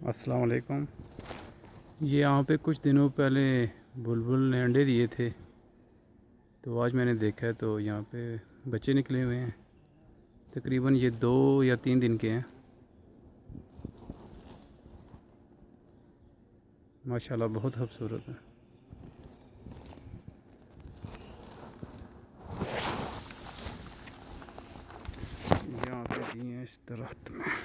अस्सलाम वालेकुम। ये यहाँ पे कुछ दिनों पहले बुलबुल ने अंडे दिए थे, तो आज मैंने देखा है तो यहाँ पे बच्चे निकले हुए हैं। तकरीबन ये 2 या 3 दिन के हैं। माशाल्लाह बहुत खूबसूरत है। यहाँ पे दिए हैं इस दरख्त में।